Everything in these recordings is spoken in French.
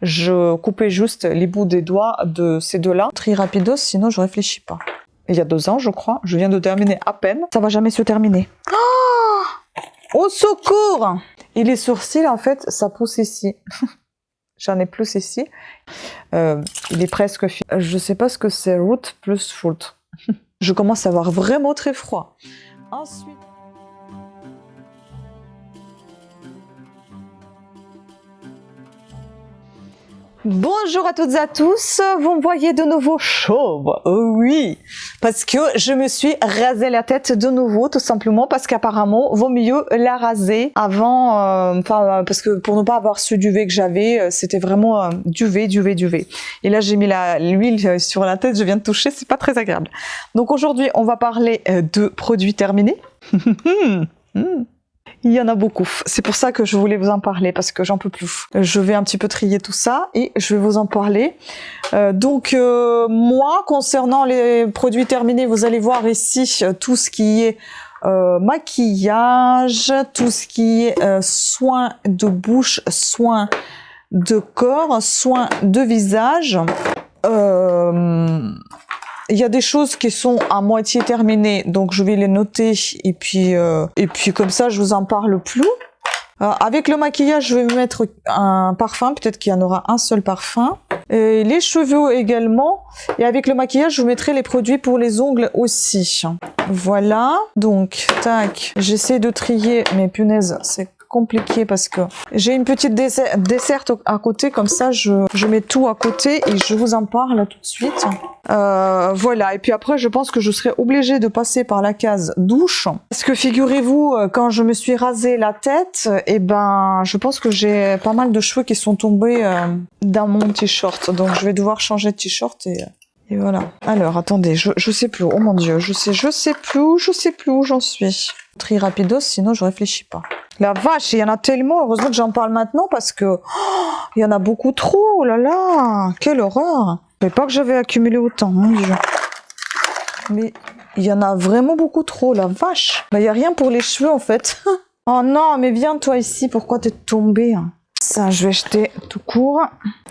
Je coupais juste les bouts des doigts de ces deux-là. Très rapidos, sinon je réfléchis pas. Il y a 2 ans, je crois. Je viens de terminer à peine. Ça va jamais se terminer. Oh, au secours! Et les sourcils, en fait, ça pousse ici. J'en ai plus ici. Il est presque fini. Je sais pas ce que c'est, root plus fruit. Je commence à avoir vraiment très froid. Ensuite... Bonjour à toutes et à tous, vous me voyez de nouveau chauve, oui, parce que je me suis rasé la tête de nouveau, tout simplement parce qu'apparemment, vaut mieux la raser avant, parce que pour ne pas avoir ce duvet que j'avais, c'était vraiment duvet. Et là, j'ai mis l'huile sur la tête, je viens de toucher, c'est pas très agréable. Donc aujourd'hui, on va parler de produits terminés. Il y en a beaucoup. C'est pour ça que je voulais vous en parler, parce que j'en peux plus. Je vais un petit peu trier tout ça et je vais vous en parler. Moi, concernant les produits terminés, vous allez voir ici tout ce qui est maquillage, tout ce qui est soins de bouche, soins de corps, soins de visage. Il y a des choses qui sont à moitié terminées, donc je vais les noter et puis comme ça je vous en parle plus. Avec le maquillage, je vais me mettre un parfum, peut-être qu'il y en aura un seul parfum. Et les cheveux également. Et avec le maquillage, je vous mettrai les produits pour les ongles aussi. Voilà. Donc, tac, j'essaie de trier, mais punaise, c'est compliqué parce que j'ai une petite desserte à côté, comme ça je mets tout à côté et je vous en parle tout de suite. Voilà, et puis après je pense que je serai obligée de passer par la case douche parce que figurez-vous, quand je me suis rasé la tête, et ben je pense que j'ai pas mal de cheveux qui sont tombés dans mon t-shirt, donc je vais devoir changer de t-shirt et voilà. Alors attendez, je sais plus, oh mon dieu, je sais plus où j'en suis. Très rapidos, sinon je réfléchis pas. La vache, il y en a tellement, heureusement que j'en parle maintenant parce que il y en a beaucoup trop, oh là là, quelle horreur. Je savais pas que j'avais accumulé autant, mon dieu. Mais il y en a vraiment beaucoup trop, la vache. Bah, il y a rien pour les cheveux en fait. Oh non, mais viens toi ici, pourquoi t'es tombée? Ça, je vais jeter tout court.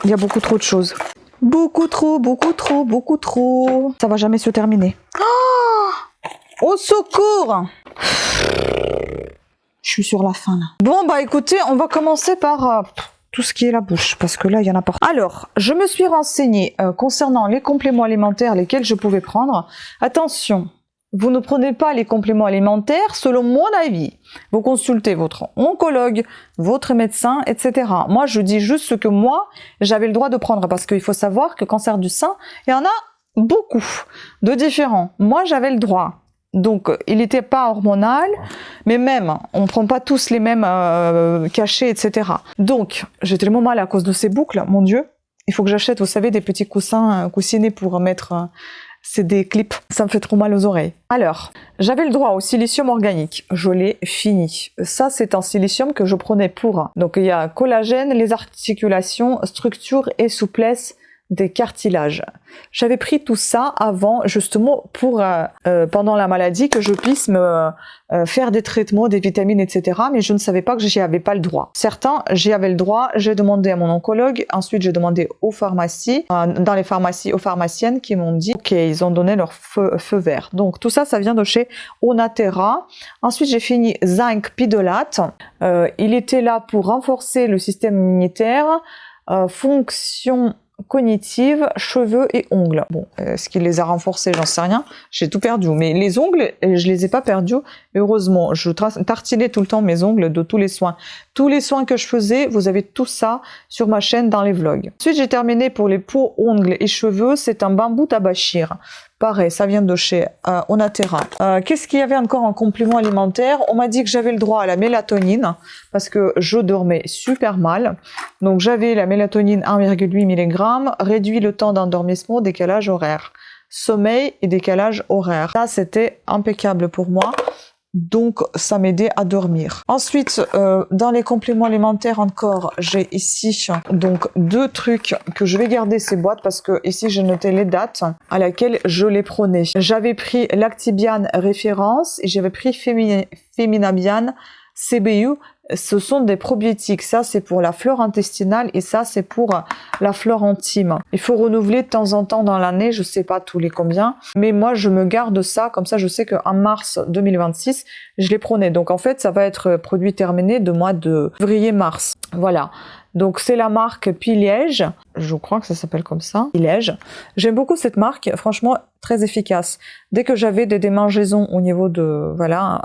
Il y a beaucoup trop de choses. Beaucoup trop. Ça va jamais se terminer. Oh, au secours! Je suis sur la fin là. Bon bah écoutez, on va commencer par tout ce qui est la bouche, parce que là il y en a partout. Alors, je me suis renseignée concernant les compléments alimentaires lesquels je pouvais prendre. Attention, vous ne prenez pas les compléments alimentaires selon mon avis. Vous consultez votre oncologue, votre médecin, etc. Moi je dis juste ce que moi j'avais le droit de prendre, parce qu'il faut savoir que cancer du sein, il y en a beaucoup de différents. Moi j'avais le droit. Donc, il n'était pas hormonal, mais même, on ne prend pas tous les mêmes cachets, etc. Donc, j'ai tellement mal à cause de ces boucles, mon Dieu. Il faut que j'achète, vous savez, des petits coussins, coussinets pour mettre... c'est des clips, ça me fait trop mal aux oreilles. Alors, j'avais le droit au silicium organique, je l'ai fini. Ça, c'est un silicium que je prenais pour... Donc, il y a collagène, les articulations, structure et souplesse des cartilages. J'avais pris tout ça avant, justement, pour pendant la maladie, que je puisse me faire des traitements, des vitamines, etc. Mais je ne savais pas que j'y avais pas le droit. Certains, j'y avais le droit. J'ai demandé à mon oncologue. Ensuite, j'ai demandé aux pharmacies, dans les pharmacies, aux pharmaciennes qui m'ont dit, ok, ils ont donné leur feu vert. Donc tout ça, ça vient de chez Onatera. Ensuite, j'ai fini zinc pidolate. Il était là pour renforcer le système immunitaire, fonction cognitive, cheveux et ongles. Bon, est-ce qu'il les a renforcés? J'en sais rien. J'ai tout perdu. Mais les ongles, je les ai pas perdus. Heureusement, je tartinais tout le temps mes ongles de tous les soins. Tous les soins que je faisais, vous avez tout ça sur ma chaîne dans les vlogs. Ensuite, j'ai terminé pour les peaux, ongles et cheveux. C'est un bambou tabachir. Pareil, ça vient de chez Onatera. Qu'est-ce qu'il y avait encore en complément alimentaire? On m'a dit que j'avais le droit à la mélatonine parce que je dormais super mal. Donc j'avais la mélatonine 1,8 mg, réduit le temps d'endormissement, décalage horaire. Sommeil et décalage horaire. Ça, c'était impeccable pour moi. Donc, ça m'aidait à dormir. Ensuite, dans les compléments alimentaires encore, j'ai ici donc 2 trucs que je vais garder ces boîtes parce que ici j'ai noté les dates à laquelle je les prenais. J'avais pris Lactibiane référence et j'avais pris Feminabiane CBU ce sont des probiotiques. Ça, c'est pour la flore intestinale et ça, c'est pour la flore intime. Il faut renouveler de temps en temps dans l'année, je sais pas tous les combien, mais moi, je me garde ça, comme ça, je sais qu'en mars 2026, je les prenais. Donc, en fait, ça va être produit terminé de mois de février-mars. Voilà. Donc, c'est la marque Pilège. Je crois que ça s'appelle comme ça. Pilège. J'aime beaucoup cette marque. Franchement, très efficace. Dès que j'avais des démangeaisons au niveau de, voilà,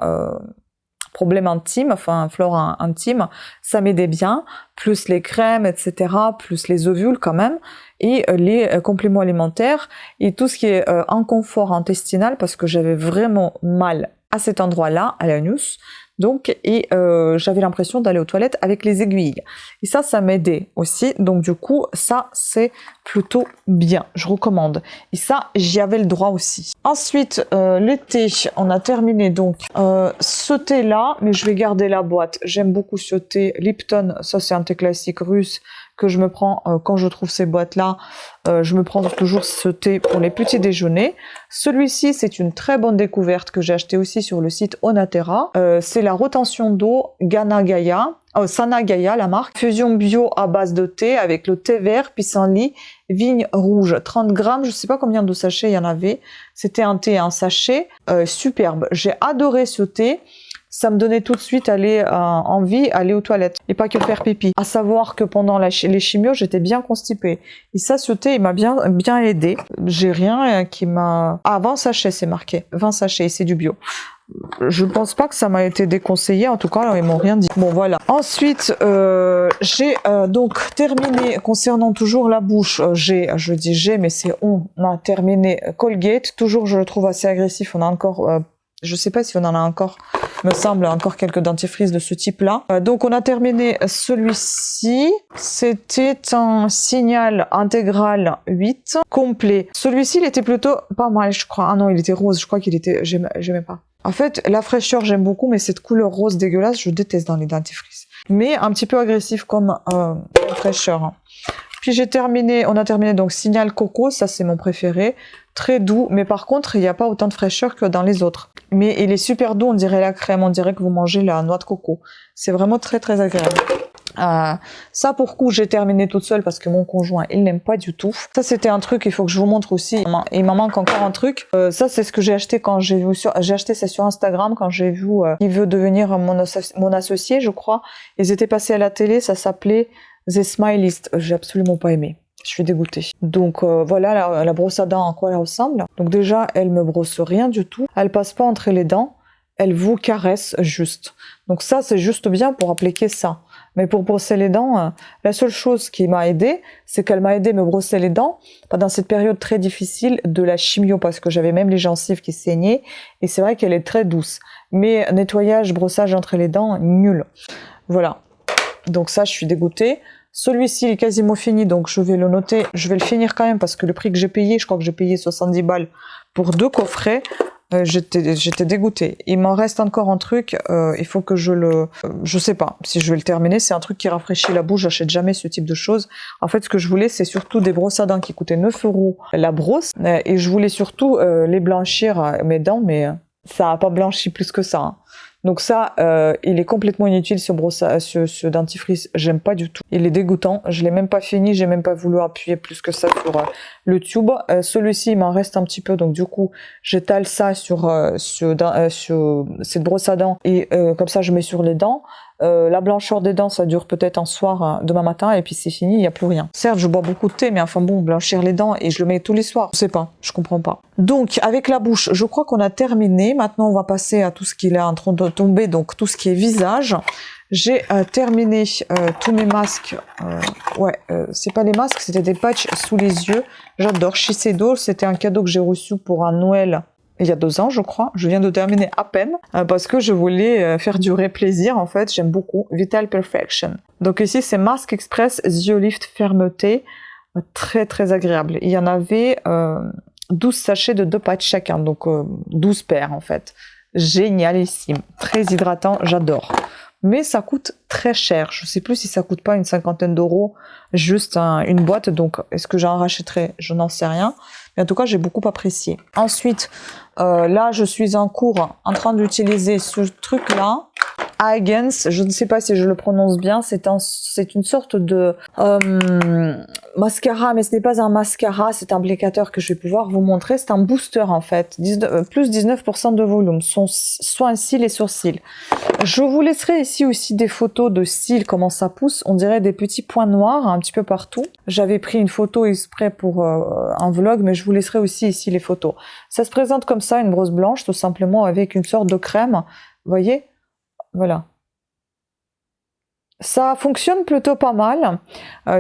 problème intime, enfin flore intime, ça m'aidait bien, plus les crèmes, etc., plus les ovules quand même, et les compléments alimentaires, et tout ce qui est inconfort intestinal, parce que j'avais vraiment mal à cet endroit-là, à l'anus, donc, et j'avais l'impression d'aller aux toilettes avec les aiguilles. Et ça m'aidait aussi, donc du coup, ça, c'est plutôt bien, je recommande. Et ça, j'y avais le droit aussi. Ensuite, le thé, on a terminé donc ce thé-là, mais je vais garder la boîte. J'aime beaucoup ce thé Lipton, ça c'est un thé classique russe que je me prends quand je trouve ces boîtes-là. Je me prends toujours ce thé pour les petits déjeuners. Celui-ci, c'est une très bonne découverte que j'ai acheté aussi sur le site Onatera. C'est la retention d'eau Sana Gaia, la marque. Fusion bio à base de thé avec le thé vert, pissenlit, vigne rouge. 30 grammes, je sais pas combien de sachets il y en avait. C'était un thé, un sachet. Superbe. J'ai adoré ce thé. Ça me donnait tout de suite envie d'aller aux toilettes et pas que faire pipi. À savoir que pendant les chimios, j'étais bien constipée. Et ça, ce thé, il m'a bien aidé. J'ai rien qui m'a... Ah, 20 sachets, c'est marqué. 20 sachets, c'est du bio. Je pense pas que ça m'a été déconseillé, en tout cas, ils m'ont rien dit. Bon, voilà. Ensuite, j'ai donc terminé, concernant toujours la bouche, je dis j'ai, mais c'est on a terminé Colgate. Toujours, je le trouve assez agressif. On a encore... je sais pas si on en a encore, me semble, encore quelques dentifrices de ce type-là. Donc, on a terminé celui-ci. C'était un Signal intégral 8, complet. Celui-ci, il était plutôt pas mal, je crois. Ah non, il était rose. Je crois qu'il était... J'aimais pas. En fait, la fraîcheur, j'aime beaucoup, mais cette couleur rose dégueulasse, je déteste dans les dentifrices. Mais un petit peu agressif comme la fraîcheur. Puis on a terminé donc Signal Coco, ça c'est mon préféré. Très doux, mais par contre, il n'y a pas autant de fraîcheur que dans les autres. Mais il est super doux, on dirait la crème, on dirait que vous mangez la noix de coco. C'est vraiment très très agréable. Ça pour coup j'ai terminé toute seule parce que mon conjoint il n'aime pas du tout. Ça c'était un truc, il faut que je vous montre aussi. Il m'en manque encore un truc. Ça c'est ce que j'ai acheté quand j'ai acheté ça sur Instagram quand j'ai vu il veut devenir mon associé je crois. Ils étaient passés à la télé, ça s'appelait The Smilist. J'ai absolument pas aimé. Je suis dégoûtée. Donc voilà la brosse à dents, à quoi elle ressemble. Donc déjà elle me brosse rien du tout. Elle passe pas entre les dents. Elle vous caresse juste. Donc ça c'est juste bien pour appliquer ça. Mais pour brosser les dents, la seule chose qui m'a aidée, c'est qu'elle m'a aidé à me brosser les dents pendant cette période très difficile de la chimio, parce que j'avais même les gencives qui saignaient, et c'est vrai qu'elle est très douce. Mais nettoyage, brossage entre les dents, nul. Voilà. Donc ça, je suis dégoûtée. Celui-ci, il est quasiment fini, donc je vais le noter. Je vais le finir quand même, parce que le prix que j'ai payé, je crois que j'ai payé 70 balles pour 2 coffrets. J'étais dégoûtée. Il m'en reste encore un truc, il faut que je sais pas si je vais le terminer, c'est un truc qui rafraîchit la bouche, j'achète jamais ce type de choses. En fait, ce que je voulais, c'est surtout des brosses à dents qui coûtaient 9 € la brosse, et je voulais surtout les blanchir mes dents, mais ça a pas blanchi plus que ça. Hein. Donc ça, il est complètement inutile ce dentifrice, j'aime pas du tout. Il est dégoûtant, je l'ai même pas fini, j'ai même pas voulu appuyer plus que ça sur le tube. Celui-ci, il m'en reste un petit peu, donc du coup, j'étale ça sur cette brosse à dents et comme ça, je mets sur les dents. La blancheur des dents, ça dure peut-être un soir, demain matin, et puis c'est fini, il n'y a plus rien. Certes, je bois beaucoup de thé, mais enfin bon, blanchir les dents, et je le mets tous les soirs. Je sais pas, je comprends pas. Donc, avec la bouche, je crois qu'on a terminé. Maintenant, on va passer à tout ce qui est en train de tomber, donc tout ce qui est visage. J'ai terminé tous mes masques. C'est pas les masques, c'était des patchs sous les yeux. J'adore Shiseido, c'était un cadeau que j'ai reçu pour un Noël. Il y a 2 ans, je crois. Je viens de terminer à peine parce que je voulais faire durer plaisir. En fait, j'aime beaucoup Vital Perfection. Donc ici, c'est Mask Express Yeux Lift Fermeté. Très, très agréable. Il y en avait 12 sachets de 2 patchs chacun. Donc 12 paires, en fait. Génialissime. Très hydratant. J'adore. Mais ça coûte très cher. Je sais plus si ça coûte pas une 50aine d'euros, juste une boîte. Donc, est-ce que j'en rachèterai? Je n'en sais rien. Mais en tout cas, j'ai beaucoup apprécié. Ensuite, là, je suis en cours en train d'utiliser ce truc-là. Eigens, je ne sais pas si je le prononce bien, c'est une sorte de mascara, mais ce n'est pas un mascara, c'est un applicateur que je vais pouvoir vous montrer. C'est un booster en fait, plus 19% de volume, soin cils et sourcils. Je vous laisserai ici aussi des photos de cils, comment ça pousse, on dirait des petits points noirs un petit peu partout. J'avais pris une photo exprès pour un vlog, mais je vous laisserai aussi ici les photos. Ça se présente comme ça, une brosse blanche, tout simplement avec une sorte de crème, vous voyez? Voilà. Ça fonctionne plutôt pas mal.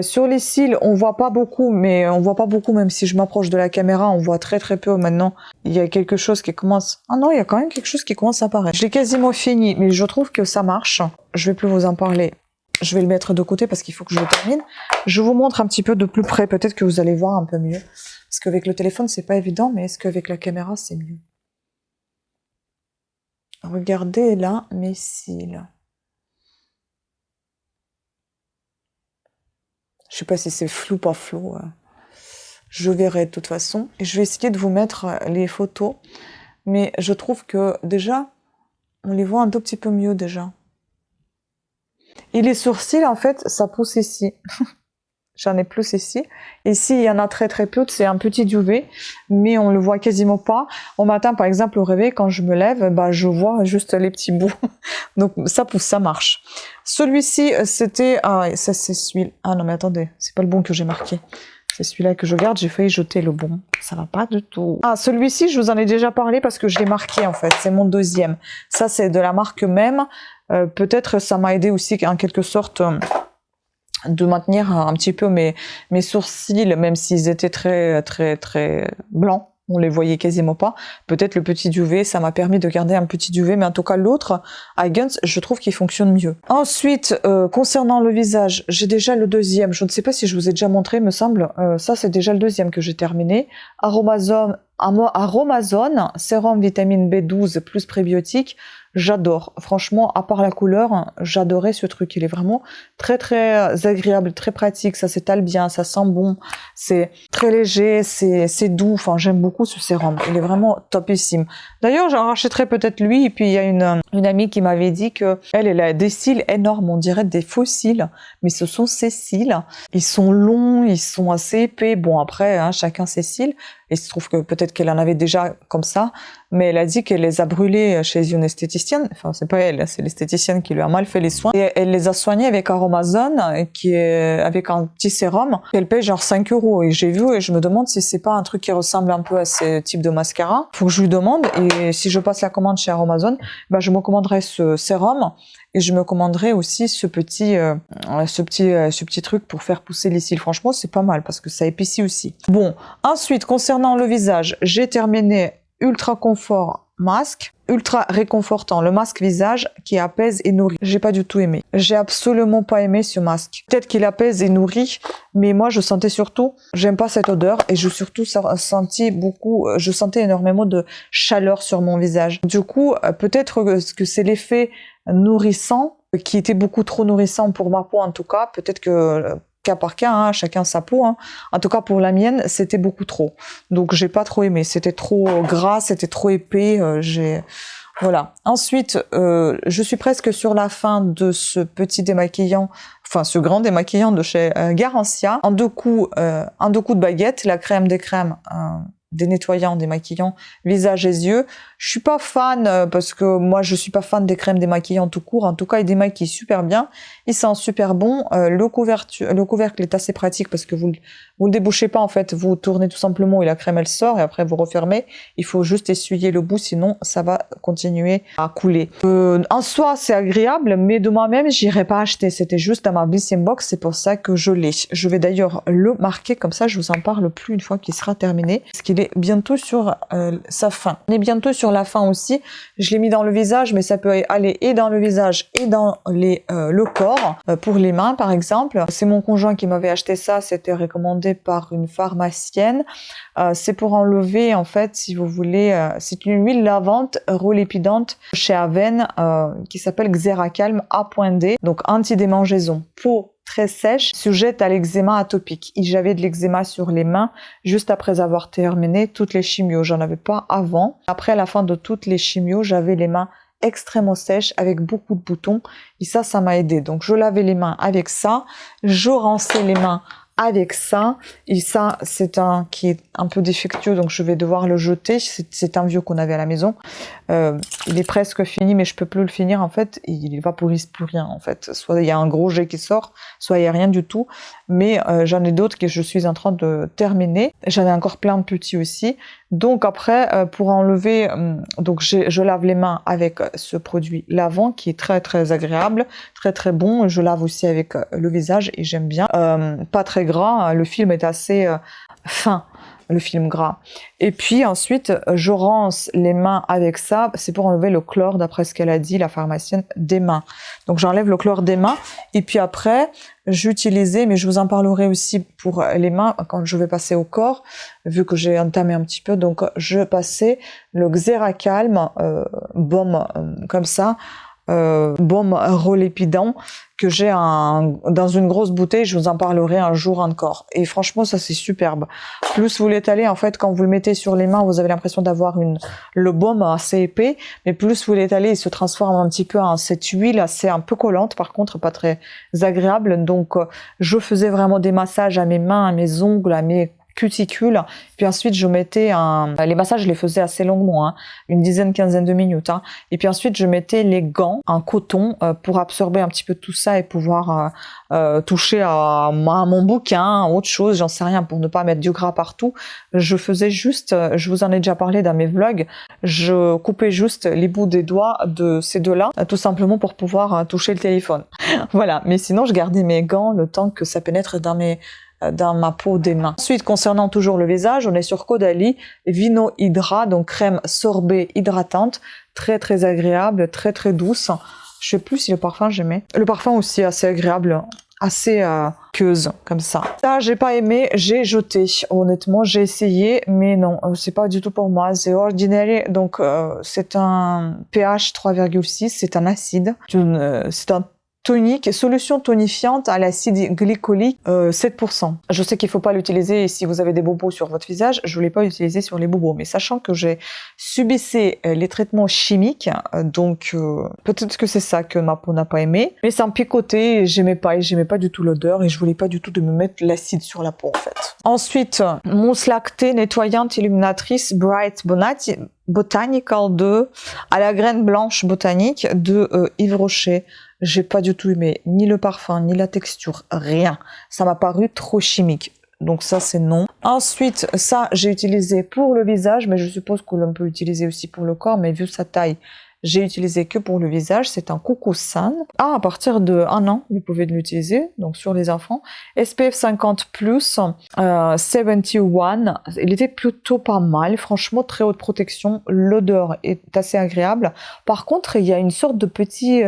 Sur les cils, on voit pas beaucoup, mais on voit pas beaucoup même si je m'approche de la caméra, on voit très très peu maintenant. Il y a quelque chose qui commence... Ah non, il y a quand même quelque chose qui commence à apparaître. Je l'ai quasiment fini, mais je trouve que ça marche. Je vais plus vous en parler. Je vais le mettre de côté parce qu'il faut que je le termine. Je vous montre un petit peu de plus près, peut-être que vous allez voir un peu mieux. Parce qu'avec le téléphone, c'est pas évident, mais est-ce qu'avec la caméra, c'est mieux? Regardez là mes cils. Je sais pas si c'est flou ou pas flou. Je verrai de toute façon. Et je vais essayer de vous mettre les photos. Mais je trouve que déjà, on les voit un tout petit peu mieux déjà. Et les sourcils, en fait, ça pousse ici. J'en ai plus ici. Ici, il y en a très très peu. C'est un petit duvet, mais on le voit quasiment pas. Au matin, par exemple, au réveil, quand je me lève, bah, je vois juste les petits bouts. Donc ça pousse, ça marche. Celui-ci, c'était... Ah, ça c'est celui... Ah non, mais attendez, c'est pas le bon que j'ai marqué. C'est celui-là que je garde, j'ai failli jeter le bon. Ça va pas du tout. Ah, celui-ci, je vous en ai déjà parlé parce que je l'ai marqué en fait. C'est mon deuxième. Ça, c'est de la marque même. Peut-être ça m'a aidé aussi en quelque sorte... de maintenir un petit peu mes sourcils, même s'ils étaient très très très blancs, on les voyait quasiment pas. Peut-être le petit duvet, ça m'a permis de garder un petit duvet, mais en tout cas l'autre, Eigens, je trouve qu'il fonctionne mieux. Ensuite, concernant le visage, j'ai déjà le deuxième, je ne sais pas si je vous ai déjà montré, me semble, ça c'est déjà le deuxième que j'ai terminé. Aromazone, sérum vitamine B12 plus prébiotique. J'adore. Franchement, à part la couleur, j'adorais ce truc. Il est vraiment très très agréable, très pratique. Ça s'étale bien, ça sent bon. C'est très léger, c'est doux. Enfin, j'aime beaucoup ce sérum. Il est vraiment topissime. D'ailleurs, j'en rachèterai peut-être lui. Et puis, il y a une amie qui m'avait dit que elle a des cils énormes. On dirait des faux cils. Mais ce sont ses cils. Ils sont longs, ils sont assez épais. Bon, après, hein, chacun ses cils. Et il se trouve que peut-être qu'elle en avait déjà comme ça, mais elle a dit qu'elle les a brûlés chez une esthéticienne. Enfin, c'est pas elle, c'est l'esthéticienne qui lui a mal fait les soins. Et elle les a soignés avec Aromazone, qui est avec un petit sérum. Elle paye genre 5 €. Et j'ai vu et je me demande si c'est pas un truc qui ressemble un peu à ce type de mascara. Faut que je lui demande. Et si je passe la commande chez Aromazone, ben je me commanderai ce sérum. Et je me commanderai aussi ce petit truc pour faire pousser les cils. Franchement, c'est pas mal parce que ça épaissit aussi. Bon, ensuite, concernant le visage, j'ai terminé Ultra Confort Masque. Ultra réconfortant, le masque visage qui apaise et nourrit. J'ai pas du tout aimé. J'ai absolument pas aimé ce masque. Peut-être qu'il apaise et nourrit, mais moi je sentais surtout, j'aime pas cette odeur et je sentais énormément de chaleur sur mon visage. Du coup, peut-être que c'est l'effet nourrissant qui était beaucoup trop nourrissant pour ma peau en tout cas. Peut-être que cas par cas, hein, chacun sa peau. Hein. En tout cas, pour la mienne, c'était beaucoup trop. Donc, j'ai pas trop aimé. C'était trop gras, c'était trop épais. Voilà. Ensuite, je suis presque sur la fin de ce petit démaquillant, enfin ce grand démaquillant de chez Garancia. En deux coups de baguette, la crème des crèmes, dénettoyant, démaquillant, visage et yeux. Je suis pas fan parce que moi je suis pas fan des crèmes démaquillantes tout court. En tout cas, il démaquille super bien. Il sent super bon. Le couvercle est assez pratique parce que vous le débouchez pas en fait. Vous tournez tout simplement et la crème elle sort et après vous refermez. Il faut juste essuyer le bout, sinon ça va continuer à couler. En soi, c'est agréable, mais de moi-même, j'irai pas acheter. C'était juste dans ma Blissim box, c'est pour ça que je l'ai. Je vais d'ailleurs le marquer comme ça, je vous en parle plus une fois qu'il sera terminé, parce qu'il est bientôt sur sa fin. On est bientôt sur la fin aussi. Je l'ai mis dans le visage, mais ça peut aller et dans le visage et dans le corps. Pour les mains, par exemple. C'est mon conjoint qui m'avait acheté ça. C'était recommandé par une pharmacienne. C'est pour enlever, en fait, si vous voulez, c'est une huile lavante relépidante chez Aven qui s'appelle Xeracalm A.D. Donc anti-démangeaison. Peau très sèche, sujette à l'eczéma atopique. Et j'avais de l'eczéma sur les mains juste après avoir terminé toutes les chimios. J'en avais pas avant. Après la fin de toutes les chimios, j'avais les mains extrêmement sèche avec beaucoup de boutons. Et ça m'a aidé. Donc, je lavais les mains avec ça. Je rinçais les mains avec ça. Et ça, c'est un qui est un peu défectueux, donc je vais devoir le jeter. C'est un vieux qu'on avait à la maison. Il est presque fini, mais je peux plus le finir, en fait. Il vaporise plus rien, en fait. Soit il y a un gros jet qui sort, soit il y a rien du tout. Mais j'en ai d'autres que je suis en train de terminer. J'en ai encore plein de petits aussi. Donc après, pour enlever, donc je lave les mains avec ce produit lavant qui est très très agréable, très très bon. Je lave aussi avec le visage et j'aime bien. Pas très gras, le film est assez fin, le film gras. Et puis ensuite, je rince les mains avec ça. C'est pour enlever le chlore, d'après ce qu'elle a dit, la pharmacienne, des mains. Donc j'enlève le chlore des mains. Et puis après, j'utilisais, mais je vous en parlerai aussi pour les mains quand je vais passer au corps, vu que j'ai entamé un petit peu. Donc je passais le Xeracalm baume comme ça, baume relépidant que j'ai dans une grosse bouteille. Je vous en parlerai un jour encore. Et franchement, ça c'est superbe. Plus vous l'étalez, en fait, quand vous le mettez sur les mains, vous avez l'impression d'avoir le baume assez épais. Mais plus vous l'étalez, il se transforme un petit peu en cette huile assez un peu collante, par contre, pas très agréable. Donc, je faisais vraiment des massages à mes mains, à mes ongles, à mes cuticules. Puis ensuite, je mettais les massages, je les faisais assez longuement, une dizaine, quinzaine de minutes. Et puis ensuite, je mettais les gants en coton pour absorber un petit peu tout ça et pouvoir toucher à mon bouquin, autre chose, j'en sais rien, pour ne pas mettre du gras partout. Je faisais juste, je vous en ai déjà parlé dans mes vlogs, je coupais juste les bouts des doigts de ces deux-là, tout simplement pour pouvoir toucher le téléphone. Voilà, mais sinon, je gardais mes gants le temps que ça pénètre dans ma peau des mains. Ensuite, concernant toujours le visage, on est sur Caudalie Vino Hydra, donc crème sorbet hydratante, très très agréable, très très douce. Je sais plus si le parfum j'aimais. Le parfum aussi assez agréable, assez aqueuse comme ça. Ça, j'ai pas aimé, j'ai jeté. Honnêtement, j'ai essayé, mais non, c'est pas du tout pour moi. C'est Ordinary, donc c'est un pH 3,6, c'est un acide, c'est un tonique, solution tonifiante à l'acide glycolique 7%. Je sais qu'il faut pas l'utiliser si vous avez des bobos sur votre visage, je voulais pas l'utiliser sur les bobos, mais sachant que j'ai subissé les traitements chimiques, donc peut-être que c'est ça que ma peau n'a pas aimé, mais ça me picotait et j'aimais pas du tout l'odeur et je voulais pas du tout de me mettre l'acide sur la peau en fait. Ensuite, mousse lactée nettoyante illuminatrice Bright Botanical à la graine blanche botanique de Yves Rocher. J'ai pas du tout aimé ni le parfum, ni la texture, rien. Ça m'a paru trop chimique. Donc ça, c'est non. Ensuite, ça, j'ai utilisé pour le visage, mais je suppose que l'on peut utiliser aussi pour le corps, mais vu sa taille, j'ai utilisé que pour le visage. C'est un Coco Sun. À partir de 1 an, vous pouvez l'utiliser, donc sur les enfants. SPF 50+, 71. Il était plutôt pas mal. Franchement, très haute protection. L'odeur est assez agréable. Par contre, il y a une sorte de petit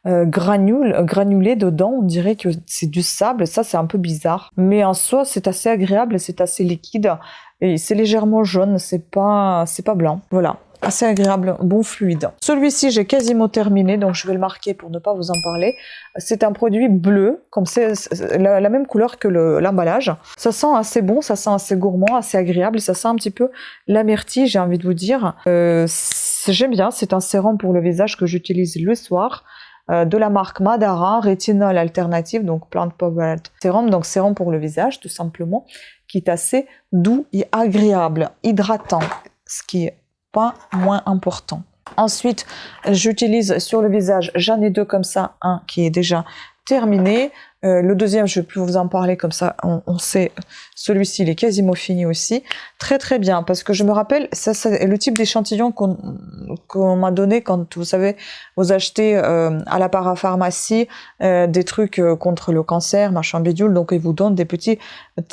granulé dedans. On dirait que c'est du sable. Ça, c'est un peu bizarre. Mais en soi, c'est assez agréable. C'est assez liquide. Et c'est légèrement jaune. C'est pas blanc. Voilà. Assez agréable, bon fluide. Celui-ci, j'ai quasiment terminé, donc je vais le marquer pour ne pas vous en parler. C'est un produit bleu, comme c'est la même couleur que l'emballage. Ça sent assez bon, ça sent assez gourmand, assez agréable, ça sent un petit peu l'amertie, j'ai envie de vous dire. J'aime bien, c'est un sérum pour le visage que j'utilise le soir. De la marque Madara, rétinol alternative, donc Plant Power Sérum, donc sérum pour le visage, tout simplement, qui est assez doux et agréable, hydratant, ce qui est pas moins important. Ensuite, j'utilise sur le visage, j'en ai 2 comme ça, un qui est déjà terminé. Le deuxième, je vais plus vous en parler, comme ça on sait, celui-ci il est quasiment fini aussi. Très très bien, parce que je me rappelle, ça c'est le type d'échantillon qu'on m'a donné quand, vous savez, vous achetez à la parapharmacie des trucs contre le cancer, machin bidule, donc ils vous donnent des petites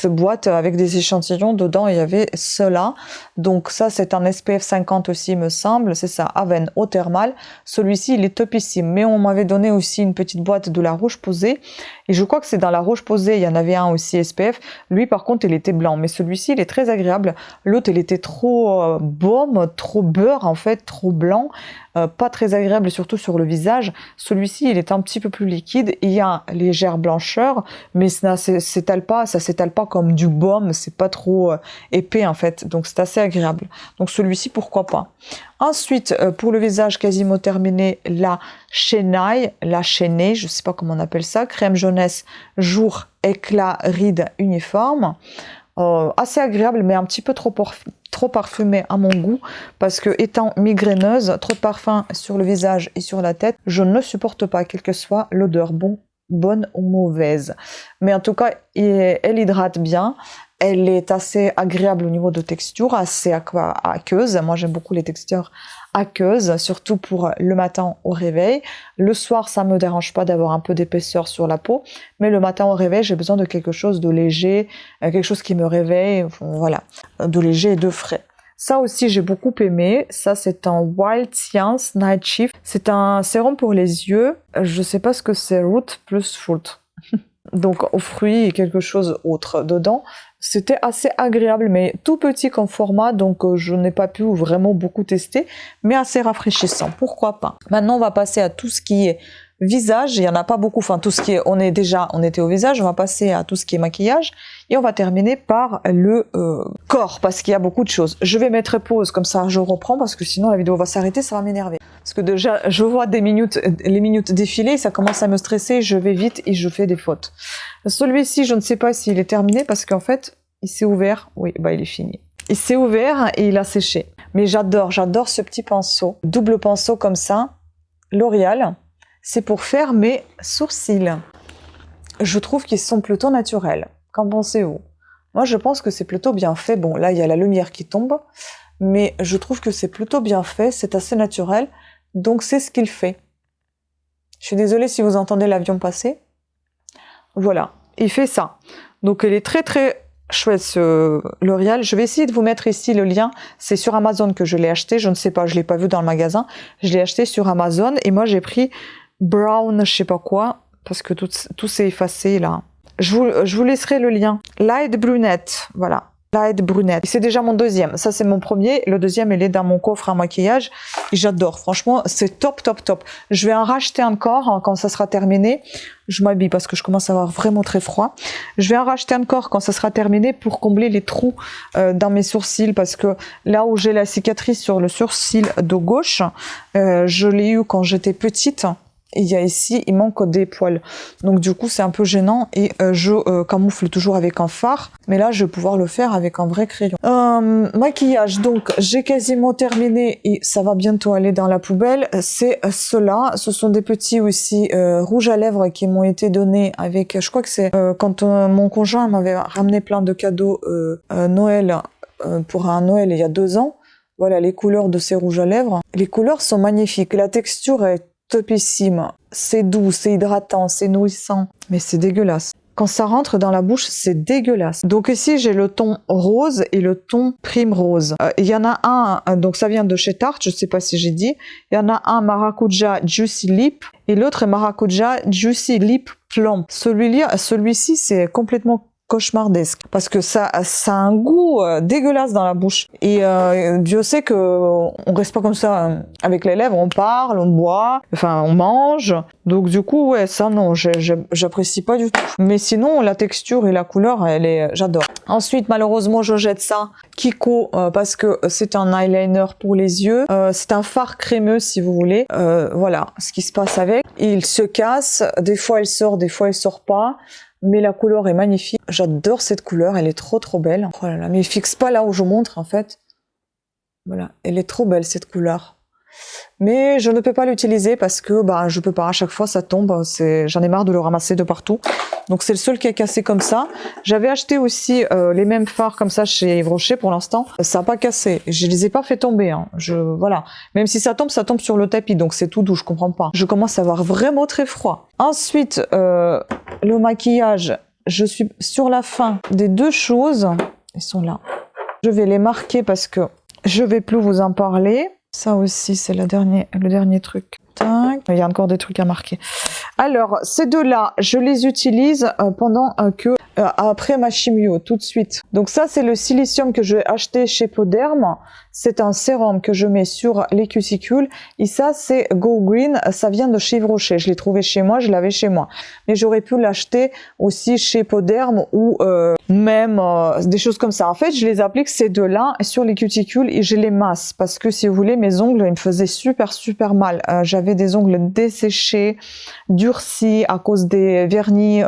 boîtes avec des échantillons, dedans il y avait cela. Donc ça c'est un SPF 50 aussi, me semble, c'est ça, Aven eau thermale. Celui-ci il est topissime, mais on m'avait donné aussi une petite boîte de la Roche-Posay, et Je crois que c'est dans la roche posée, il y en avait un aussi SPF. Lui, par contre, il était blanc. Mais celui-ci, il est très agréable. L'autre, il était trop baume, trop beurre, en fait, trop blanc. Pas très agréable, surtout sur le visage. Celui-ci, il est un petit peu plus liquide. Il y a légère blancheur, mais ça s'étale pas comme du baume. C'est pas trop épais, en fait. Donc, c'est assez agréable. Donc, celui-ci, pourquoi pas. Ensuite, pour le visage quasiment terminé, la Chenaille, je sais pas comment on appelle ça, crème jeunesse, jour, éclat, ride, uniforme. Assez agréable, mais un petit peu trop parfumé à mon goût, parce que étant migraineuse, trop de parfum sur le visage et sur la tête, je ne supporte pas, quelle que soit l'odeur, bonne ou mauvaise. Mais en tout cas, elle hydrate bien. Elle est assez agréable au niveau de texture, assez aqueuse. Moi, j'aime beaucoup les textures aqueuses, surtout pour le matin au réveil. Le soir, ça me dérange pas d'avoir un peu d'épaisseur sur la peau, mais le matin au réveil, j'ai besoin de quelque chose de léger, quelque chose qui me réveille, voilà, de léger et de frais. Ça aussi, j'ai beaucoup aimé. Ça, c'est un Wild Science Night Shift. C'est un sérum pour les yeux. Je sais pas ce que c'est, root plus fruit. Donc, aux fruits et quelque chose autre dedans. C'était assez agréable, mais tout petit comme format, donc je n'ai pas pu vraiment beaucoup tester, mais assez rafraîchissant, pourquoi pas. Maintenant, on va passer à tout ce qui est visage, il n'y en a pas beaucoup, enfin tout ce qui est, on était au visage, on va passer à tout ce qui est maquillage, et on va terminer par le corps, parce qu'il y a beaucoup de choses. Je vais mettre pause, comme ça je reprends, parce que sinon la vidéo va s'arrêter, ça va m'énerver. Parce que déjà, je vois les minutes défiler, ça commence à me stresser, je vais vite et je fais des fautes. Celui-ci, je ne sais pas s'il est terminé, parce qu'en fait, il s'est ouvert, oui, bah il est fini. Il s'est ouvert et il a séché. Mais j'adore ce petit pinceau, double pinceau comme ça, L'Oréal. C'est pour faire mes sourcils. Je trouve qu'ils sont plutôt naturels. Qu'en pensez-vous? Moi, je pense que c'est plutôt bien fait. Bon, là, il y a la lumière qui tombe, mais je trouve que c'est plutôt bien fait. C'est assez naturel. Donc, c'est ce qu'il fait. Je suis désolée si vous entendez l'avion passer. Voilà, il fait ça. Donc, il est très, très chouette ce L'Oréal. Je vais essayer de vous mettre ici le lien. C'est sur Amazon que je l'ai acheté. Je ne sais pas, je l'ai pas vu dans le magasin. Je l'ai acheté sur Amazon et moi, j'ai pris brown, je sais pas quoi, parce que tout s'est effacé là. Je vous laisserai le lien. Light brunette, voilà. Light brunette. C'est déjà mon deuxième. Ça, c'est mon premier. Le deuxième, il est dans mon coffre à maquillage. Et j'adore. Franchement, c'est top, top, top. Je vais en racheter encore hein, quand ça sera terminé. Je m'habille parce que je commence à avoir vraiment très froid. Je vais en racheter encore quand ça sera terminé pour combler les trous dans mes sourcils. Parce que là où j'ai la cicatrice sur le sourcil de gauche, je l'ai eu quand j'étais petite. Et il y a ici, il manque des poils. Donc du coup, c'est un peu gênant et je camoufle toujours avec un fard. Mais là, je vais pouvoir le faire avec un vrai crayon. Maquillage, donc j'ai quasiment terminé et ça va bientôt aller dans la poubelle. C'est cela. Ce sont des petits aussi rouges à lèvres qui m'ont été donnés avec, je crois que c'est quand mon conjoint m'avait ramené plein de cadeaux Noël, pour un Noël il y a 2 ans. Voilà les couleurs de ces rouges à lèvres. Les couleurs sont magnifiques. La texture est topissime, c'est doux, c'est hydratant, c'est nourrissant, mais c'est dégueulasse. Quand ça rentre dans la bouche, c'est dégueulasse. Donc ici, j'ai le ton rose et le ton prime rose. Il y en a un, donc ça vient de chez Tarte, je sais pas si j'ai dit. Il y en a un Maracuja Juicy Lip et l'autre est Maracuja Juicy Lip Plump. Celui-ci, c'est complètement cauchemardesque parce que ça a un goût dégueulasse dans la bouche et Dieu sait que on reste pas comme ça avec les lèvres, on parle, on boit, enfin on mange, donc du coup ouais ça non, j'apprécie pas du tout, mais sinon la texture et la couleur j'adore. Ensuite malheureusement je jette ça Kiko parce que c'est un eyeliner pour les yeux, c'est un fard crémeux si vous voulez, voilà ce qui se passe avec, il se casse, des fois il sort, des fois il sort pas. Mais la couleur est magnifique. J'adore cette couleur, elle est trop trop belle. Oh là là, mais il fixe pas là où je montre en fait. Voilà, elle est trop belle cette couleur. Mais je ne peux pas l'utiliser parce que bah je peux pas, à chaque fois ça tombe, j'en ai marre de le ramasser de partout. Donc c'est le seul qui est cassé comme ça. J'avais acheté aussi les mêmes fards comme ça chez Yves Rocher pour l'instant. Ça n'a pas cassé, je les ai pas fait tomber. Hein. Voilà, même si ça tombe sur le tapis, donc c'est tout doux, je comprends pas. Je commence à avoir vraiment très froid. Ensuite, le maquillage, je suis sur la fin des 2 choses. Ils sont là. Je vais les marquer parce que je vais plus vous en parler. Ça aussi, c'est le dernier truc. Tac. Il y a encore des trucs à marquer. Alors, ces deux-là, je les utilise pendant après ma chimio, tout de suite. Donc ça, c'est le silicium que j'ai acheté chez Poderm. C'est un sérum que je mets sur les cuticules. Et ça, c'est Go Green. Ça vient de chez Yves Rocher. Je l'ai trouvé chez moi, je l'avais chez moi. Mais j'aurais pu l'acheter aussi chez Poderm ou même des choses comme ça. En fait, je les applique ces deux-là sur les cuticules et je les masse. Parce que si vous voulez, mes ongles, ils me faisaient super mal. J'avais des ongles desséchés, durcis à cause des vernis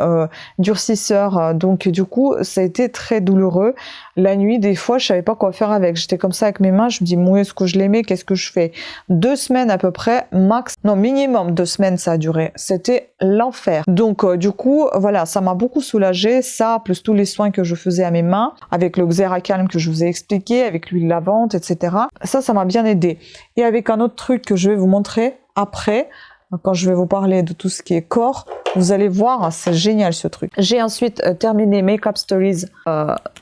durcisseurs. Donc du coup, ça a été très douloureux. La nuit, des fois, je savais pas quoi faire avec. J'étais comme ça avec mes mains. Je me dis, moi, est-ce que je les mets? Qu'est-ce que je fais? 2 semaines à peu près, max. Non, minimum 2 semaines, ça a duré. C'était l'enfer. Donc du coup, voilà, ça m'a beaucoup soulagé. Ça, plus tous les soins que je faisais à mes mains, avec le Xeracalm que je vous ai expliqué, avec l'huile lavante, etc. Ça m'a bien aidé. Et avec un autre truc que je vais vous montrer après, quand je vais vous parler de tout ce qui est corps, vous allez voir, c'est génial ce truc. J'ai ensuite terminé Makeup Stories,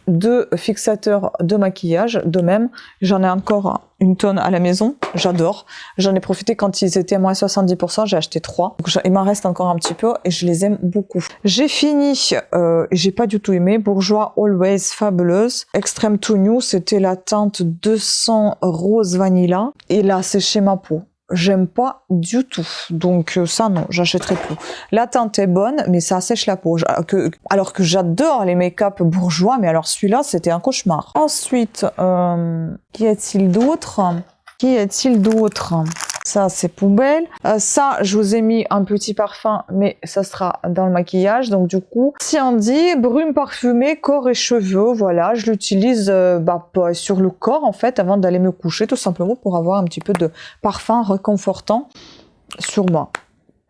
2 fixateurs de maquillage, de même. J'en ai encore une tonne à la maison, j'adore. J'en ai profité quand ils étaient à moins 70%, j'ai acheté 3. Donc il m'en reste encore un petit peu et je les aime beaucoup. J'ai fini, j'ai pas du tout aimé, Bourjois Always Fabulous, Extreme to New, c'était la teinte 200 Rose Vanilla. Et là, c'est chez ma peau. J'aime pas du tout, donc ça non, j'achèterai plus. La teinte est bonne, mais ça assèche la peau. Alors que j'adore les make-up bourgeois, mais alors celui-là, c'était un cauchemar. Ensuite, qui est-il d'autre? Ça, c'est poubelle. Ça, je vous ai mis un petit parfum, mais ça sera dans le maquillage. Donc, du coup, Siandi, brume parfumée, corps et cheveux. Voilà, je l'utilise sur le corps, en fait, avant d'aller me coucher, tout simplement pour avoir un petit peu de parfum réconfortant sur moi.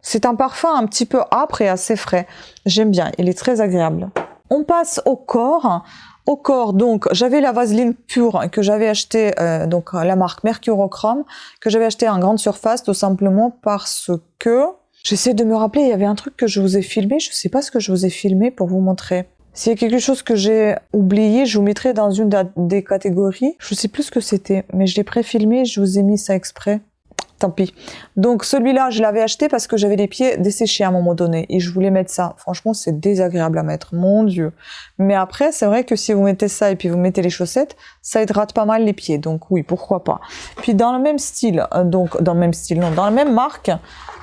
C'est un parfum un petit peu âpre et assez frais. J'aime bien, il est très agréable. On passe au corps. Au corps, donc, j'avais la vaseline pure que j'avais acheté, donc la marque Mercurochrome, que j'avais acheté en grande surface, tout simplement parce que j'essaie de me rappeler, il y avait un truc que je vous ai filmé, je sais pas ce que je vous ai filmé pour vous montrer. S'il y a quelque chose que j'ai oublié, je vous mettrai dans une des catégories. Je sais plus ce que c'était, mais je l'ai pré-filmé, je vous ai mis ça exprès. Tant pis. Donc celui-là, je l'avais acheté parce que j'avais les pieds desséchés à un moment donné et je voulais mettre ça. Franchement, c'est désagréable à mettre, mon Dieu. Mais après, c'est vrai que si vous mettez ça et puis vous mettez les chaussettes, ça hydrate pas mal les pieds. Donc oui, pourquoi pas. Puis dans le même style, dans la même marque,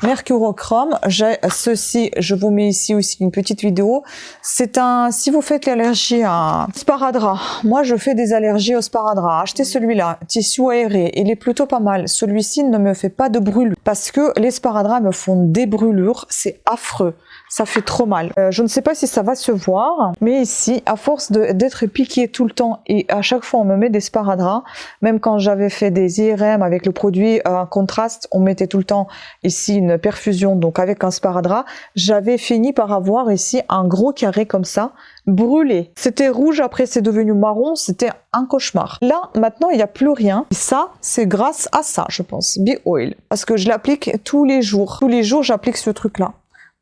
Mercurochrome, j'ai ceci, je vous mets ici aussi une petite vidéo. C'est si vous faites l'allergie à sparadrap, moi je fais des allergies au sparadrap. Achetez celui-là, tissu aéré, il est plutôt pas mal. Celui-ci ne me fait pas de brûlure parce que les sparadraps me font des brûlures, c'est affreux. Ça fait trop mal. Je ne sais pas si ça va se voir, mais ici, à force d'être piqué tout le temps et à chaque fois on me met des sparadraps, même quand j'avais fait des IRM avec le produit en contraste, on mettait tout le temps ici une perfusion, donc avec un sparadrap, j'avais fini par avoir ici un gros carré comme ça, brûlé. C'était rouge, après c'est devenu marron, c'était un cauchemar. Là, maintenant, il n'y a plus rien. Et ça, c'est grâce à ça, je pense, Be Oil. Parce que je l'applique tous les jours. Tous les jours, j'applique ce truc-là.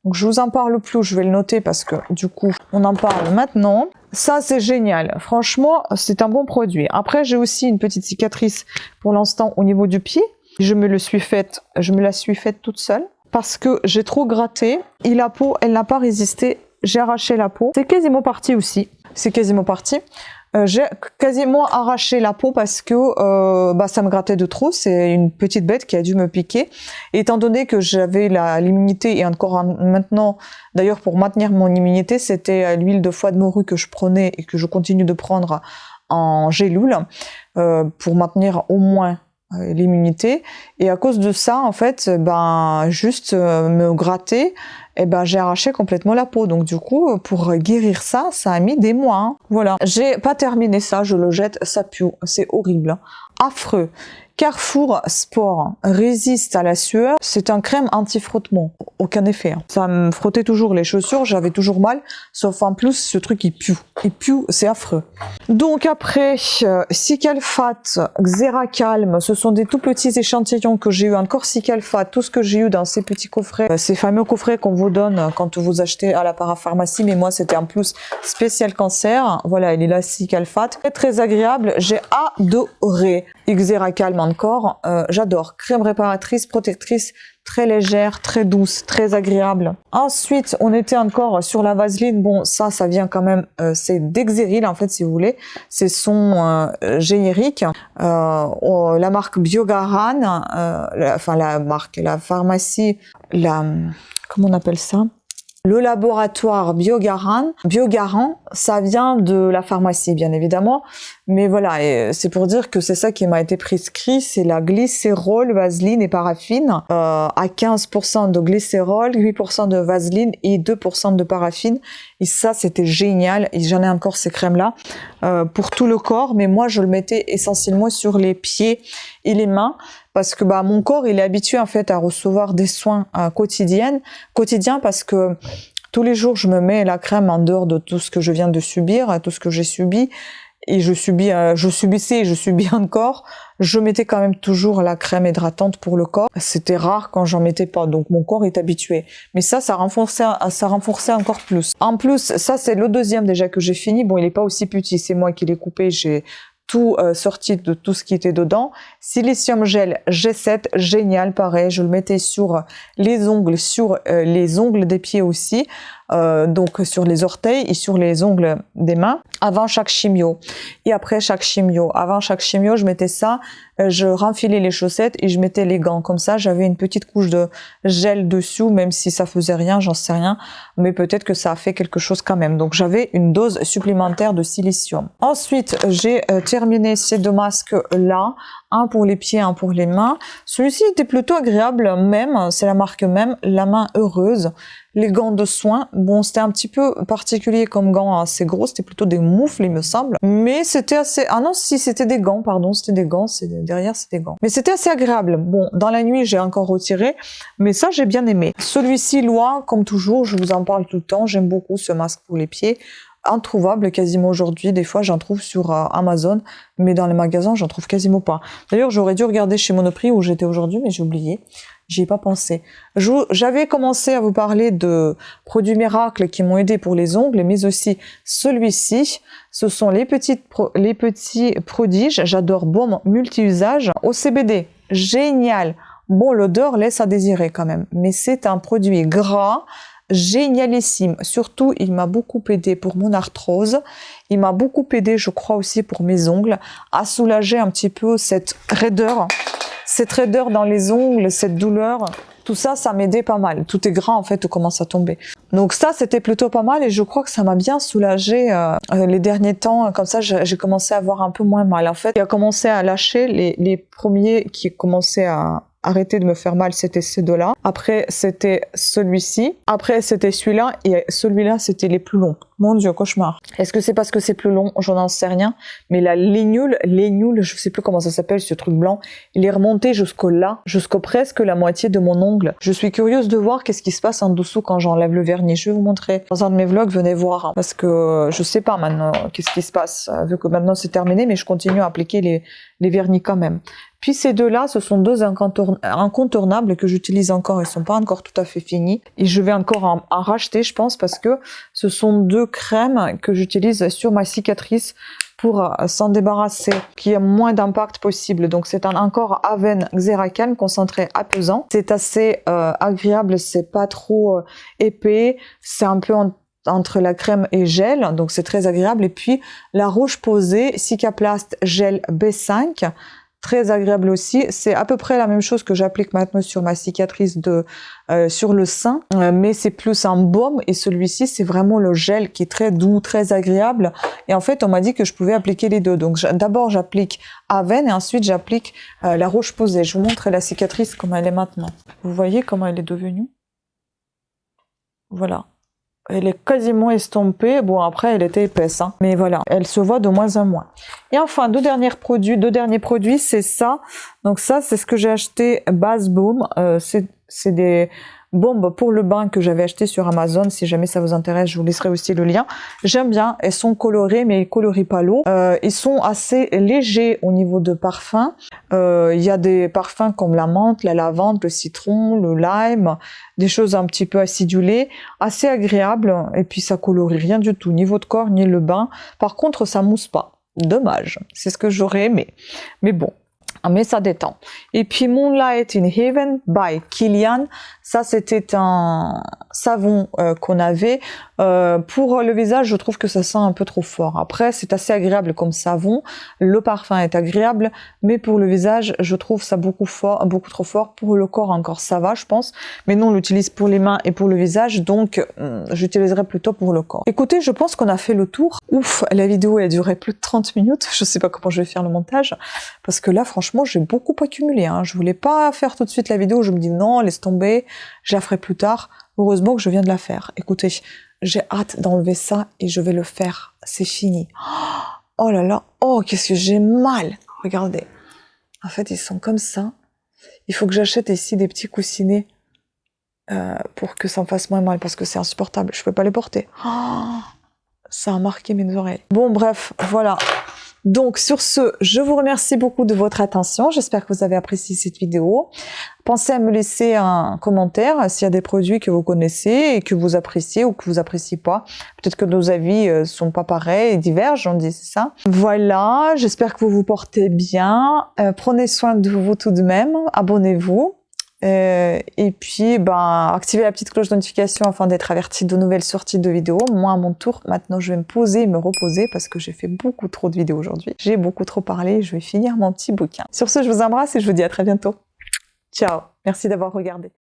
Donc je vous en parle plus, je vais le noter parce que du coup, on en parle maintenant. Ça, c'est génial. Franchement, c'est un bon produit. Après, j'ai aussi une petite cicatrice pour l'instant au niveau du pied. Je me la suis faite toute seule parce que j'ai trop gratté et la peau, elle n'a pas résisté. J'ai arraché la peau. C'est quasiment parti aussi. C'est quasiment parti. J'ai quasiment arraché la peau parce que ça me grattait de trop. C'est une petite bête qui a dû me piquer. Et étant donné que j'avais l'immunité et encore maintenant, d'ailleurs pour maintenir mon immunité, c'était l'huile de foie de morue que je prenais et que je continue de prendre en gélule pour maintenir au moins l'immunité. Et à cause de ça, en fait, juste me gratter, j'ai arraché complètement la peau. Donc du coup, pour guérir ça, ça a mis des mois. Hein. Voilà. J'ai pas terminé ça, je le jette, ça pue. C'est horrible. Hein. Affreux. Carrefour Sport résiste à la sueur. C'est un crème anti-frottement. Aucun effet. Hein. Ça me frottait toujours les chaussures, j'avais toujours mal. Sauf en plus, ce truc, il pue. Il pue, c'est affreux. Donc après, Cicalfat, Xeracalm, ce sont des tout petits échantillons que j'ai eu. Encore Cicalfat, tout ce que j'ai eu dans ces petits coffrets. Ces fameux coffrets qu'on vous donne quand vous achetez à la parapharmacie. Mais moi, c'était en plus spécial cancer. Voilà, il est là, Cicalfat. Très, très agréable. J'ai adoré Xeracalm encore. J'adore. Crème réparatrice, protectrice, très légère, très douce, très agréable. Ensuite, on était encore sur la vaseline. Bon, ça vient quand même, c'est d'Exeril en fait, si vous voulez. C'est son générique. La marque Biogaran, la pharmacie, comment on appelle ça? Le laboratoire Biogaran, ça vient de la pharmacie, bien évidemment. Mais voilà, c'est pour dire que c'est ça qui m'a été prescrit, c'est la glycérol, vaseline et paraffine, à 15% de glycérol, 8% de vaseline et 2% de paraffine. Et ça, c'était génial. Et j'en ai encore ces crèmes-là pour tout le corps. Mais moi, je le mettais essentiellement sur les pieds et les mains. Parce que mon corps, il est habitué en fait à recevoir des soins quotidiens parce que tous les jours, je me mets la crème en dehors de tout ce que je viens de subir, tout ce que j'ai subi. Et je subissais et je subis encore. Je mettais quand même toujours la crème hydratante pour le corps. C'était rare quand j'en mettais pas, donc mon corps est habitué. Mais ça renforçait encore plus. En plus, ça c'est le deuxième déjà que j'ai fini. Bon, il est pas aussi petit, c'est moi qui l'ai coupé, j'ai tout sorti de tout ce qui était dedans. Silicium gel G7, génial, pareil, je le mettais sur les ongles des pieds aussi, donc sur les orteils et sur les ongles des mains, avant chaque chimio et après chaque chimio. Avant chaque chimio, je mettais ça, je renfilais les chaussettes et je mettais les gants. Comme ça, j'avais une petite couche de gel dessous, même si ça faisait rien, j'en sais rien, mais peut-être que ça a fait quelque chose quand même. Donc j'avais une dose supplémentaire de silicium. Ensuite, j'ai terminé ces deux masques-là, un pour les pieds, un pour les mains. Celui-ci était plutôt agréable, même, c'est la marque même, La Main Heureuse. Les gants de soins, bon, c'était un petit peu particulier comme gants, assez gros, c'était plutôt des moufles, il me semble. Mais c'était assez... Ah non, si, c'était des gants, pardon, c'était des gants, derrière, c'était des gants. Mais c'était assez agréable. Bon, dans la nuit, j'ai encore retiré, mais ça, j'ai bien aimé. Celui-ci, Loin, comme toujours, je vous en parle tout le temps, j'aime beaucoup ce masque pour les pieds. Introuvable quasiment aujourd'hui, des fois j'en trouve sur Amazon, mais dans les magasins j'en trouve quasiment pas. D'ailleurs j'aurais dû regarder chez Monoprix où j'étais aujourd'hui, mais j'ai oublié, j'y ai pas pensé. J'avais commencé à vous parler de produits miracles qui m'ont aidé pour les ongles, mais aussi celui-ci, ce sont les petits prodiges, j'adore Baume multi-usage au CBD, génial. Bon, l'odeur laisse à désirer quand même, mais c'est un produit gras, génialissime. Surtout, il m'a beaucoup aidé pour mon arthrose. Il m'a beaucoup aidé, je crois aussi pour mes ongles, à soulager un petit peu cette raideur dans les ongles, cette douleur. Tout ça, ça m'aidait pas mal. Tout est gras en fait, tout commence à tomber. Donc ça, c'était plutôt pas mal et je crois que ça m'a bien soulagé les derniers temps. Comme ça, j'ai commencé à avoir un peu moins mal. En fait, il a commencé à lâcher les premiers qui commençaient à arrêter de me faire mal, c'était ces deux-là. Après, c'était celui-ci. Après, c'était celui-là. Et celui-là, c'était les plus longs. Mon Dieu, cauchemar. Est-ce que c'est parce que c'est plus long? Je n'en sais rien. Mais la lignule, je sais plus comment ça s'appelle, ce truc blanc, il est remonté jusqu'au presque la moitié de mon ongle. Je suis curieuse de voir qu'est-ce qui se passe en dessous quand j'enlève le vernis. Je vais vous montrer. Dans un de mes vlogs, venez voir. Hein, parce que je sais pas maintenant qu'est-ce qui se passe. Vu que maintenant c'est terminé, mais je continue à appliquer les vernis quand même. Puis ces deux-là, ce sont deux incontournables que j'utilise encore. Ils sont pas encore tout à fait finis. Et je vais encore en racheter, je pense, parce que ce sont deux crèmes que j'utilise sur ma cicatrice pour s'en débarrasser, qui a moins d'impact possible. Donc c'est encore Aven Xeracane concentré apaisant. C'est assez agréable, c'est pas trop épais, c'est un peu entre la crème et gel, donc c'est très agréable. Et puis la Roche-Posay Cicaplast Gel B5, très agréable aussi. C'est à peu près la même chose que j'applique maintenant sur ma cicatrice sur le sein, mais c'est plus un baume et celui-ci c'est vraiment le gel qui est très doux, très agréable. Et en fait on m'a dit que je pouvais appliquer les deux. Donc d'abord j'applique Aven et ensuite j'applique la Roche-Posay. Je vous montre la cicatrice comme elle est maintenant. Vous voyez comment elle est devenue? Voilà. Elle est quasiment estompée. Bon, après, elle était épaisse, hein. Mais voilà, elle se voit de moins en moins. Et enfin, deux derniers produits, c'est ça. Donc ça, c'est ce que j'ai acheté, Base Baume. C'est des bombes pour le bain que j'avais acheté sur Amazon. Si jamais ça vous intéresse, je vous laisserai aussi le lien. J'aime bien. Elles sont colorées, mais ils colorient pas l'eau. Ils sont assez légers au niveau de parfum. Il y a des parfums comme la menthe, la lavande, le citron, le lime, des choses un petit peu acidulées, assez agréables. Et puis ça colorie rien du tout, niveau de corps ni le bain. Par contre, ça mousse pas. Dommage. C'est ce que j'aurais aimé. Mais bon. mais ça détend. Et puis Moonlight in Heaven by Kilian, ça c'était un savon qu'on avait. Pour le visage, je trouve que ça sent un peu trop fort. Après, c'est assez agréable comme savon, le parfum est agréable, mais pour le visage, je trouve ça beaucoup trop fort. Pour le corps encore ça va, je pense, mais non, on l'utilise pour les mains et pour le visage, donc j'utiliserai plutôt pour le corps. Écoutez, je pense qu'on a fait le tour. Ouf, la vidéo a duré plus de 30 minutes, je sais pas comment je vais faire le montage, parce que là, franchement, j'ai beaucoup accumulé, hein. Je voulais pas faire tout de suite la vidéo, je me dis non, laisse tomber, je la ferai plus tard. Heureusement que je viens de la faire. Écoutez, j'ai hâte d'enlever ça et je vais le faire. C'est fini. Oh là là, oh, qu'est-ce que j'ai mal. Regardez. En fait, ils sont comme ça. Il faut que j'achète ici des petits coussinets pour que ça me fasse moins mal parce que c'est insupportable. Je peux pas les porter. Oh, ça a marqué mes oreilles. Bon, bref, voilà. Donc, sur ce, je vous remercie beaucoup de votre attention. J'espère que vous avez apprécié cette vidéo. Pensez à me laisser un commentaire s'il y a des produits que vous connaissez et que vous appréciez ou que vous appréciez pas. Peut-être que nos avis sont pas pareils et divergent, on dit, c'est ça. Voilà, j'espère que vous vous portez bien. Prenez soin de vous tout de même. Abonnez-vous. Et puis, activez la petite cloche de notification afin d'être averti de nouvelles sorties de vidéos. Moi, à mon tour, maintenant, je vais me poser et me reposer parce que j'ai fait beaucoup trop de vidéos aujourd'hui. J'ai beaucoup trop parlé, je vais finir mon petit bouquin. Sur ce, je vous embrasse et je vous dis à très bientôt. Ciao, merci d'avoir regardé.